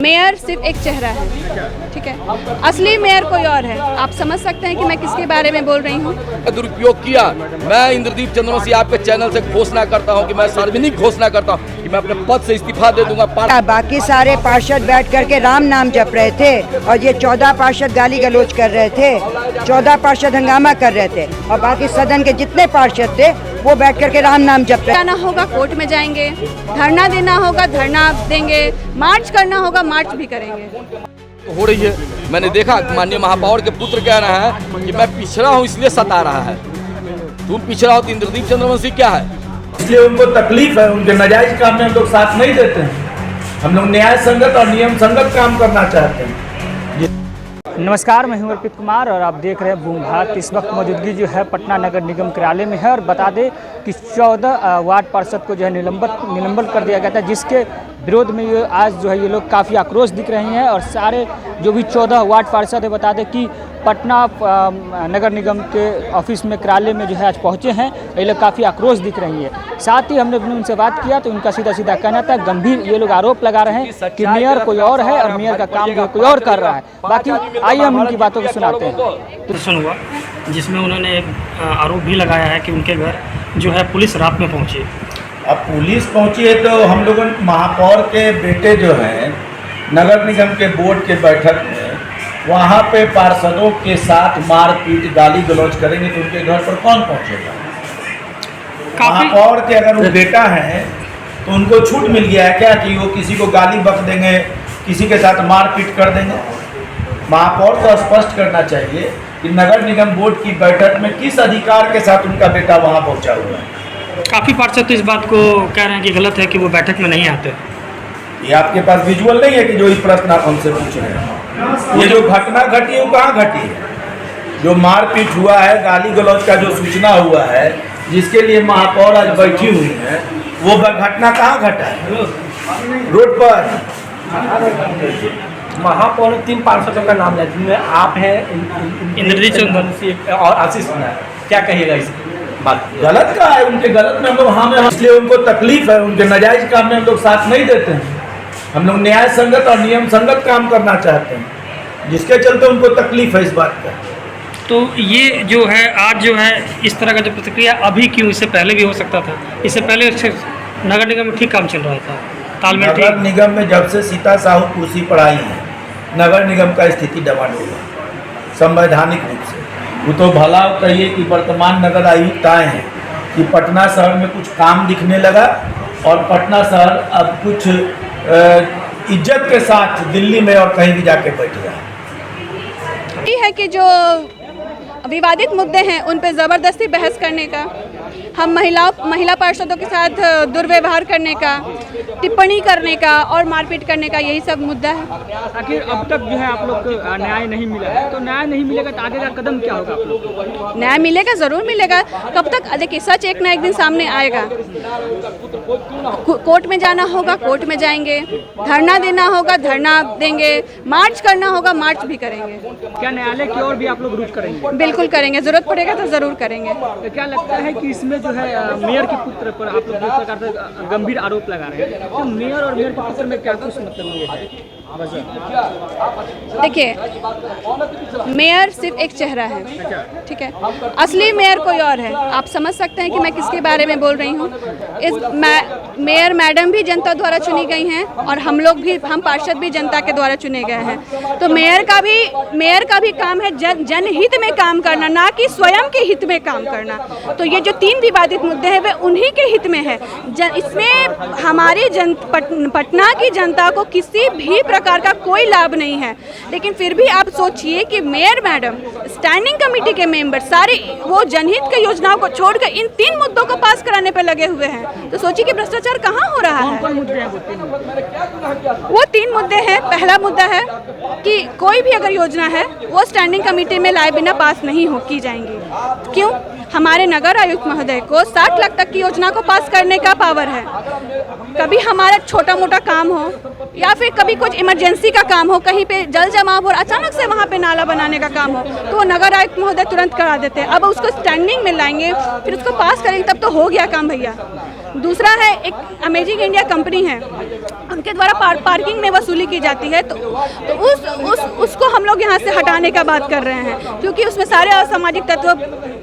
Mayor सिर्फ एक चेहरा है, ठीक है। असली मेयर कोई और है। आप समझ सकते हैं कि मैं किसके बारे में बोल रही हूँ। दुरुपयोग किया। मैं इंद्रदीप चंद्रवंशी आपके चैनल से घोषणा करता हूँ कि मैं सार्वजनिक घोषणा करता हूँ कि मैं अपने पद से इस्तीफा दे दूंगा। बाकी सारे पार्षद बैठ करके राम नाम जप रहे थे और ये 14 पार्षद गाली गलौज कर रहे थे, 14 पार्षद हंगामा कर रहे थे और बाकी सदन के जितने पार्षद थे वो बैठ करके राम नाम जप रहे। जाना होगा कोर्ट में जाएंगे, धरना देना होगा धरना देंगे, मार्च करना होगा मार्च भी करेंगे। हो रही है। मैंने देखा माननीय महापौर के पुत्र कह रहा है कि मैं पिछड़ा हूँ इसलिए सता रहा है। तुम पिछड़ा हो तो इंद्रदीप चंद्रवंशी क्या है? इसलिए उनको तकलीफ है, उनके नाजायज काम में हम लोग साथ नहीं देते हैं। हम लोग न्याय संगत और नियम संगत काम करना चाहते हैं। नमस्कार, मैं हूं अर्पित कुमार और आप देख रहे हैं बूम भारत। इस वक्त मौजूदगी जो है पटना नगर निगम कार्यालय में है और बता दें कि 14 वार्ड पार्षद को जो है निलंबित कर दिया गया था, जिसके विरोध में ये आज जो है ये लोग काफ़ी आक्रोश दिख रहे हैं। और सारे जो भी 14 वार्ड पार्षद है बता दें कि पटना नगर निगम के ऑफिस में कार्यालय में जो है आज पहुँचे हैं। ये लोग काफ़ी आक्रोश दिख रही है। साथ ही हमने उनसे बात किया तो उनका सीधा सीधा कहना था, गंभीर ये लोग आरोप लगा रहे हैं कि मेयर कोई और है और मेयर का काम जो है कोई और कर रहा है। बाकी आइए हम उनकी बातों को सुनाते हैं। प्रदर्शन हुआ जिसमें उन्होंने एक आरोप भी लगाया है कि उनके घर जो है पुलिस रात में पहुंची। अब पुलिस पहुंची है तो हम लोगों महापौर के बेटे जो हैं नगर निगम के बोर्ड के बैठक में वहाँ पे पार्षदों के साथ मारपीट गाली गलौज करेंगे तो उनके घर पर कौन पहुँचेगा? महापौर के अगर वो बेटा है तो उनको छूट मिल गया है क्या कि वो किसी को गाली बक देंगे, किसी के साथ मारपीट कर देंगे? महापौर को स्पष्ट करना चाहिए कि नगर निगम बोर्ड की बैठक में किस अधिकार के साथ उनका बेटा वहाँ पहुँचा हुआ है। काफ़ी पार्षद तो इस बात को कह रहे हैं कि गलत है कि वो बैठक में नहीं आते। ये आपके पास विजुअल नहीं है कि जो ये प्रश्न आप हमसे पूछ रहे हैं? ये जो घटना घटी है वो कहाँ घटी है? जो मारपीट हुआ है, गाली गलौज का जो सूचना हुआ है, जिसके लिए महापौर आज बैठी हुई है, वो घटना कहाँ घटा है? रोड पर। महापौर 3 पार्षदों का नाम है जिनमें आप हैं, इंद्रदीप चंद्रवंशी और आशीष कुमार। क्या कहिएगा इस बात? गलत का है, उनके गलत में हम लोग हाँ, इसलिए उनको तकलीफ है, उनके नाजायज काम में हम लोग साथ नहीं देते हैं। हम लोग न्याय संगत और नियम संगत काम करना चाहते हैं, जिसके चलते उनको तकलीफ है इस बात का। तो ये जो है आज जो है इस तरह का जो प्रतिक्रिया अभी क्यों, इससे पहले भी हो सकता था? इससे पहले नगर निगम में ठीक काम चल रहा था, तालमेल ठीक। नगर निगम में जब से सीता साहू कुर्सी पर आई है, नगर निगम का स्थिति डमाडोल हुआ संवैधानिक रूप से। वो तो भला कहिए कि वर्तमान नगर आयुक्त आए हैं कि पटना शहर में कुछ काम दिखने लगा और पटना शहर अब कुछ इज्जत के साथ दिल्ली में और कहीं भी जाके बैठ गया है। ये है कि जो विवादित मुद्दे हैं उन पे ज़बरदस्ती बहस करने का, हम महिला पार्षदों के साथ दुर्व्यवहार करने का, टिप्पणी करने का और मारपीट करने का, यही सब मुद्दा है। आखिर अब तक जो है आप लोग को न्याय नहीं मिला है, तो न्याय नहीं मिलेगा तो आगे का कदम क्या होगा आप लोग को? न्याय मिलेगा, ज़रूर मिलेगा। कब तक? देखिए, सच एक ना एक दिन सामने आएगा। कोर्ट में जाना होगा कोर्ट में जाएंगे, धरना देना होगा धरना देंगे, मार्च करना होगा मार्च भी करेंगे। क्या न्यायालय की ओर भी आप लोग रुख करेंगे? बिल्कुल करेंगे, ज़रूरत पड़ेगा तो ज़रूर करेंगे। तो क्या लगता है कि इसमें जो है मेयर के पुत्र पर आप लोग जिस प्रकार से गंभीर आरोप लगा रहे हैं, तो मेयर और मेयर के पुत्र में क्या कुछ मतलब ये है? देखिए, मेयर सिर्फ एक चेहरा है, ठीक है। असली मेयर कोई और है। आप समझ सकते हैं कि मैं किसके बारे में बोल रही हूँ। मेयर मैडम भी जनता द्वारा चुनी गई हैं और हम लोग भी, हम पार्षद भी जनता के द्वारा चुने गए हैं। तो मेयर का भी काम है जनहित में काम करना, ना कि स्वयं के हित में काम करना। तो ये जो 3 विवादित मुद्दे हैं वे उन्हीं के हित में है। इसमें हमारी पटना की जनता को किसी भी प्रकार का कोई लाभ नहीं है। लेकिन फिर भी आप सोचिए कि मेयर मैडम, स्टैंडिंग कमेटी के मेंबर सारे वो जनहित की योजनाओं को छोड़कर इन 3 मुद्दों को पास कराने पर लगे हुए हैं। तो सोचिए कि भ्रष्टाचार कहाँ हो रहा है। वो 3 मुद्दे हैं। पहला मुद्दा है कि कोई भी अगर योजना है वो स्टैंडिंग कमेटी में लाए बिना पास नहीं की जाएंगी। क्यों? हमारे नगर आयुक्त महोदय को 60 लाख तक की योजना को पास करने का पावर है। कभी हमारा छोटा मोटा काम हो या फिर कभी कुछ इमरजेंसी का काम हो, कहीं पे जल जमाव और अचानक से वहाँ पे नाला बनाने का काम हो, तो वो नगर आयुक्त महोदय तुरंत करा देते हैं। अब उसको स्टैंडिंग में लाएंगे, फिर उसको पास करेंगे, तब तो हो गया काम भैया। दूसरा है, एक अमेजिंग इंडिया कंपनी है, उनके द्वारा पार्किंग में वसूली की जाती है, तो उसको हम लोग यहाँ से हटाने का बात कर रहे हैं, क्योंकि उसमें सारे असामाजिक तत्व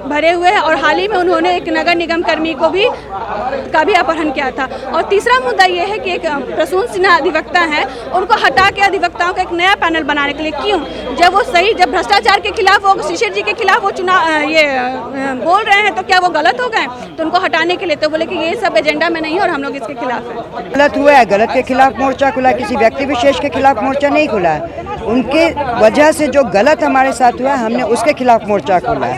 भरे हुए हैं। और हाल ही में उन्होंने एक नगर निगम कर्मी को भी अपहरण किया था। और तीसरा मुद्दा ये है कि एक प्रसून सिन्हा अधिवक्ता हैं, उनको हटा के अधिवक्ताओं का एक नया पैनल बनाने के लिए, क्यों? जब भ्रष्टाचार के खिलाफ वो शिशिर जी के खिलाफ वो बोल रहे हैं, तो क्या वो गलत हो गए? तो उनको हटाने के लिए तो बोले कि ये सब एजेंडा में नहीं है और हम लोग इसके खिलाफ है। गलत हुआ है, गलत के खिलाफ मोर्चा खुला, किसी व्यक्ति विशेष के खिलाफ मोर्चा नहीं खुला है। उनके वजह से जो गलत हमारे साथ हुआ है, हमने उसके खिलाफ मोर्चा खोला है।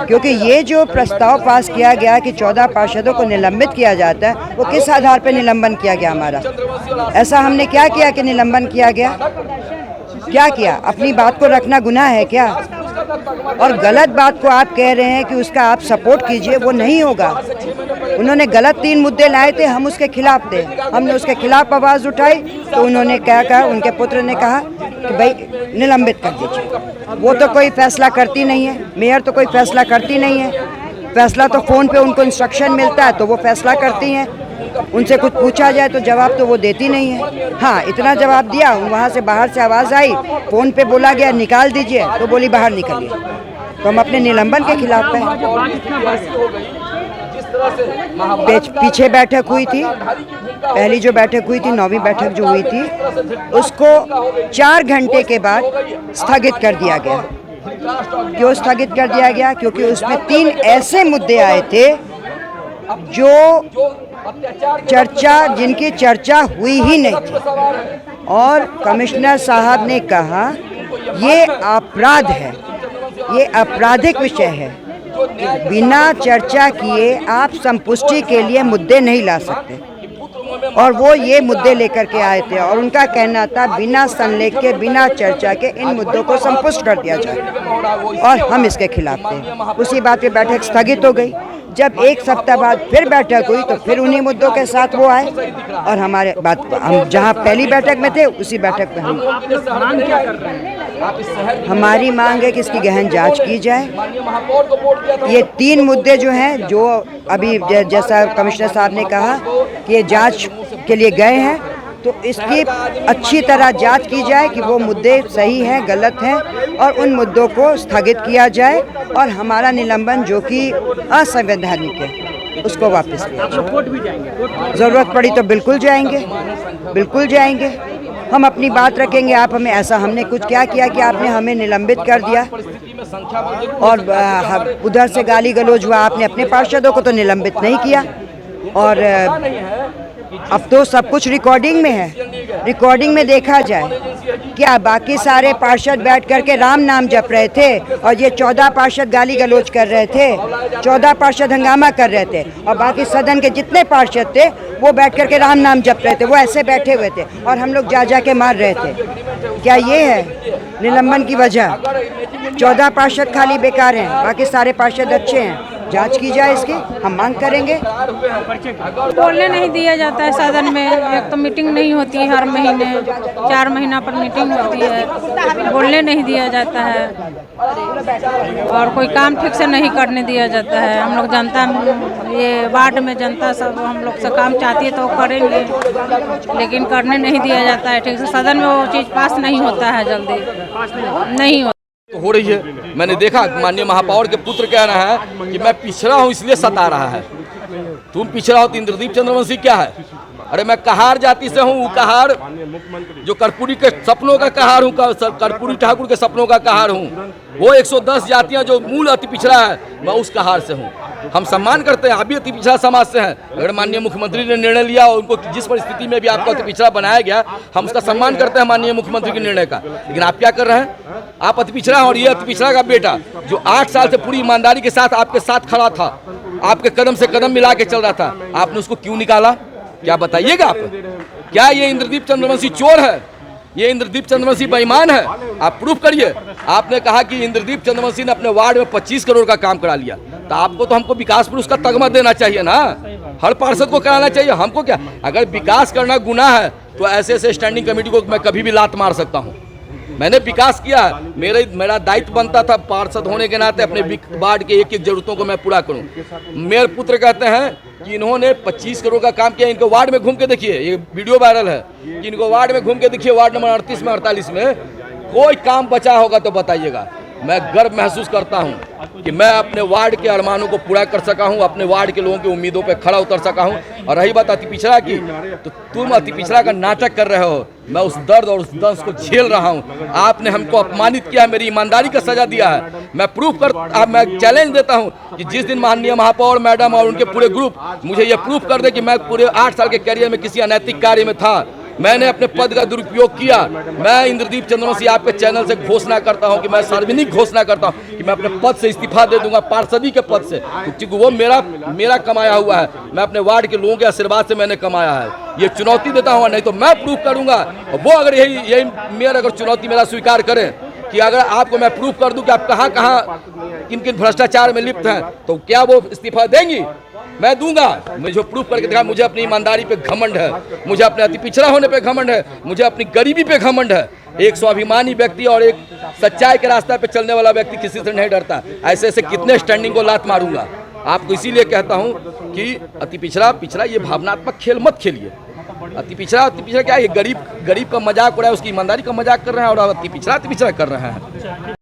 क्योंकि ये जो प्रस्ताव पास किया गया कि 14 पार्षदों को निलंबित किया जाता है, वो किस आधार पर निलंबन किया गया हमारा? ऐसा हमने क्या किया कि निलंबन किया गया? क्या किया? अपनी बात को रखना गुनाह है क्या? और गलत बात को आप कह रहे हैं कि उसका आप सपोर्ट कीजिए, वो नहीं होगा। उन्होंने गलत 3 मुद्दे लाए थे, हम उसके खिलाफ थे, हमने उसके खिलाफ आवाज़ उठाई, तो उन्होंने क्या कहा? उनके पुत्र ने कहा कि भाई निलंबित कर दीजिए। वो तो कोई फैसला करती नहीं है, मेयर तो कोई फैसला करती नहीं है। फैसला तो फ़ोन पे उनको इंस्ट्रक्शन मिलता है तो वो फैसला करती हैं। उनसे कुछ पूछा जाए तो जवाब तो वो देती नहीं है। हाँ, इतना जवाब दिया, वहाँ से बाहर से आवाज़ आई, फ़ोन पे बोला गया निकाल दीजिए, तो बोली बाहर निकलिए। तो हम अपने निलंबन के खिलाफ हैं। पीछे बैठक हुई थी, पहली जो बैठक हुई थी, 9वीं बैठक जो हुई थी, उसको 4 घंटे के बाद स्थगित कर दिया गया। क्यों स्थगित कर दिया गया? क्योंकि उसमें 3 ऐसे मुद्दे आए थे जिनकी चर्चा हुई ही नहीं थी। और कमिश्नर साहब ने कहा ये अपराध है, ये आपराधिक विषय है, बिना चर्चा किए आप संपुष्टि के लिए मुद्दे नहीं ला सकते। और वो ये मुद्दे लेकर के आए थे और उनका कहना था बिना संलेख के, बिना चर्चा के इन मुद्दों को संपुष्ट कर दिया जाए, और हम इसके खिलाफ थे। उसी बात पे बैठक स्थगित हो गई। जब 1 सप्ताह बाद फिर बैठक हुई तो फिर उन्हीं मुद्दों के साथ वो आए, और हमारे बात हम जहाँ पहली बैठक में थे उसी बैठक में हम हमारी मांग है कि इसकी गहन जांच की जाए। ये 3 मुद्दे जो हैं, जो अभी जैसा कमिश्नर साहब ने कहा कि ये जांच के लिए गए हैं, तो इसकी अच्छी तरह जांच की जाए कि वो मुद्दे सही हैं, गलत हैं, और उन मुद्दों को स्थगित किया जाए और हमारा निलंबन जो कि असंवैधानिक है उसको वापस लिया जाए। ज़रूरत पड़ी तो बिल्कुल जाएंगे, बिल्कुल जाएंगे। हम अपनी बात रखेंगे। आप हमें ऐसा, हमने कुछ क्या किया कि आपने हमें निलंबित कर दिया और उधर से गाली गलौज हुआ, आपने अपने पार्षदों को तो निलंबित नहीं किया। और अब तो सब कुछ रिकॉर्डिंग में है, रिकॉर्डिंग में देखा जाए। क्या बाकी सारे पार्षद बैठ करके राम नाम जप रहे थे और ये 14 पार्षद गाली गलौज कर रहे थे, 14 पार्षद हंगामा कर रहे थे, और बाकी सदन के जितने पार्षद थे वो बैठ करके राम नाम जप रहे थे, वो ऐसे बैठे हुए थे और हम लोग जा के मार रहे थे। क्या ये है निलंबन की वजह? 14 पार्षद खाली बेकार हैं, बाकी सारे पार्षद अच्छे हैं। जांच की जाए इसकी, हम मांग करेंगे। बोलने नहीं दिया जाता है सदन में। एक तो मीटिंग नहीं होती है हर महीने, 4 महीना पर मीटिंग होती है, बोलने नहीं दिया जाता है और कोई काम ठीक से नहीं करने दिया जाता है। हम लोग जनता, ये वार्ड में जनता सब हम लोग से काम चाहती है तो करेंगे, लेकिन करने नहीं दिया जाता है ठीक से। सदन में वो चीज़ पास नहीं होता है, जल्दी नहीं होता हो रही है। मैंने देखा माननीय महापौर के पुत्र कह रहे हैं कि मैं पिछड़ा हूँ इसलिए सता रहा है। तुम पिछड़ा हो तो इंद्रदीप चंद्रवंशी क्या है? अरे मैं कहार जाति से हूँ, कहार जो कर्पूरी के सपनों का कहार हूँ, कर्पूरी ठाकुर के सपनों का कहार हूँ। वो 110 जातियाँ जो मूल अति पिछड़ा है, मैं उस कहार से हूँ। हम सम्मान करते हैं, आप भी अति पिछड़ा समाज से हैं। अगर माननीय मुख्यमंत्री ने निर्णय लिया और उनको जिस परिस्थिति में भी आपको अति पिछड़ा बनाया गया, हम उसका सम्मान करते हैं माननीय मुख्यमंत्री के निर्णय का। लेकिन आप क्या कर रहे हैं? आप अति पिछड़ा और ये अति पिछड़ा का बेटा जो 8 साल से पूरी ईमानदारी के साथ आपके साथ खड़ा था, आपके कदम से कदम मिला के चल रहा था, आपने उसको क्यों निकाला? क्या बताइएगा आप? क्या ये इंद्रदीप चंद्रवंशी चोर है? ये इंद्रदीप चंद्रवंशी बेईमान है? आप प्रूफ करिए। आपने कहा कि इंद्रदीप चंद्रवंशी ने अपने वार्ड में 25 करोड़ का काम करा लिया, तो आपको तो हमको विकास पुरुष का तगमा देना चाहिए ना, हर पार्षद को कराना चाहिए। हमको क्या? अगर विकास करना गुनाह है तो ऐसे स्टैंडिंग कमेटी को मैं कभी भी लात मार सकता हूँ। मैंने विकास किया है। मेरा दायित्व बनता था पार्षद होने के नाते अपने वार्ड के एक एक जरूरतों को मैं पूरा करूं। मेयर पुत्र कहते हैं कि इन्होंने 25 करोड़ का काम किया। इनको वार्ड में घूम के देखिए, ये वीडियो वायरल है कि इनको वार्ड में घूम के देखिए, वार्ड नंबर 38 में 48 में कोई काम बचा होगा तो बताइएगा। मैं गर्व महसूस करता हूं कि मैं अपने वार्ड के अरमानों को पूरा कर सका हूं, अपने वार्ड के लोगों की उम्मीदों पे खड़ा उतर सका हूं। और रही बात अति पिछड़ा की, तो तुम अति पिछड़ा का नाटक कर रहे हो, मैं उस दर्द और उस दंश को झेल रहा हूं। आपने हमको अपमानित किया, मेरी ईमानदारी का सजा दिया है। मैं चैलेंज देता हूं कि जिस दिन माननीय महापौर मैडम और उनके पूरे ग्रुप मुझे ये प्रूफ कर दे कि मैं पूरे 8 साल के करियर में किसी अनैतिक कार्य में था, मैंने अपने पद का दुरुपयोग किया, मैं इंद्रदीप चंद्रवंशी आपके चैनल से घोषणा करता हूं कि मैं सार्वजनिक घोषणा करता हूं कि मैं अपने पद से इस्तीफा दे दूंगा, पार्षदी के पद से, क्योंकि वो मेरा कमाया हुआ है। मैं अपने वार्ड के लोगों के आशीर्वाद से मैंने कमाया है। ये चुनौती देता हूँ, नहीं तो मैं प्रूफ करूंगा। और वो अगर यही मेयर अगर चुनौती मेरा स्वीकार करें कि अगर आपको मैं प्रूफ कर दूं कि आप कहाँ किन किन भ्रष्टाचार में लिप्त हैं, तो क्या वो इस्तीफा देंगी? मैं दूंगा। मुझे प्रूफ करके दिखा। मुझे अपनी ईमानदारी पे घमंड है, मुझे अपने अति पिछड़ा होने पे घमंड है, मुझे अपनी गरीबी पे घमंड है। एक स्वाभिमानी व्यक्ति और एक सच्चाई के रास्ते पे चलने वाला व्यक्ति किसी से नहीं डरता। ऐसे ऐसे कितने स्टैंडिंग को लात मारूंगा। आपको इसीलिए कहता हूं कि अति पिछड़ा ये भावनात्मक खेल मत खेलिए। अति पिछड़ा क्या है? ये गरीब का मजाक हो रहा है, उसकी ईमानदारी का मजाक कर रहे हैं और अति पिछड़ा कर रहे हैं।